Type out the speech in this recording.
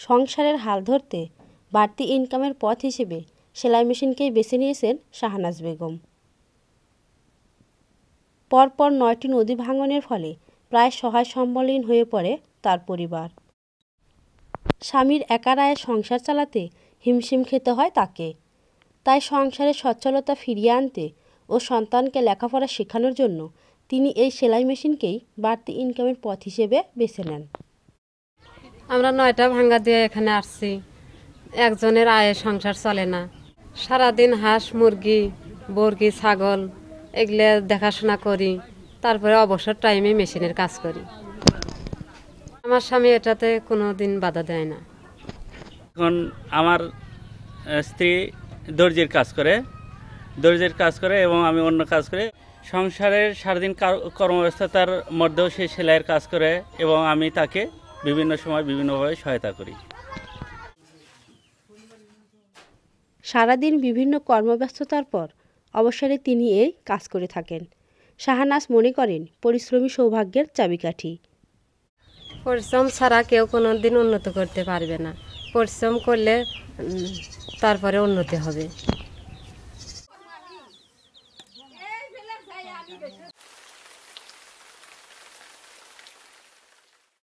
সংসারের হাল ধরতে বাড়তি ইনকামের পথ হিসেবে সেলাই মেশিনকেই বেছে নিয়েছেন শাহনাজ বেগম। পরপর ৯টি নদী ভাঙনের ফলে প্রায় সহায় সম্বলহীন হয়ে পড়ে তার পরিবার। স্বামীর একার আয়ে সংসার চালাতে হিমশিম খেতে হয় তাকে। তাই সংসারে সচ্ছলতা ফিরিয়ে আনতে ও সন্তানকে লেখাপড়া শেখানোর জন্য তিনি এই সেলাই মেশিনকেই বাড়তি ইনকামের পথ হিসেবে বেছে নেন। আমরা ৯টা ভাঙ্গা দিয়ে এখানে আসছি। একজনের আয়ে সংসার চলে না। সারাদিন হাঁস মুরগি বর্গি ছাগল এগুলো দেখাশোনা করি, তারপরে অবসর টাইমে মেশিনের কাজ করি। আমার স্বামী এটাতে কোনো দিন বাধা দেয় না। এখন আমার স্ত্রী দর্জির কাজ করে এবং আমি অন্য কাজ করে সংসারের সারাদিন কর্মব্যস্ততার মধ্যেও সে সেলাইয়ের কাজ করে এবং আমি তাকে বিভিন্ন সময় বিভিন্নভাবে সহায়তা করি। সারাদিন বিভিন্ন কর্মব্যস্ততার পর অবসরে তিনি এই কাজ করে থাকেন। শাহনাজ মনে করেন পরিশ্রমী সৌভাগ্যের চাবিকাঠি। পরিশ্রম ছাড়া কেউ কোনো দিন উন্নত করতে পারবে না। পরিশ্রম করলে তারপরে উন্নতি হবে।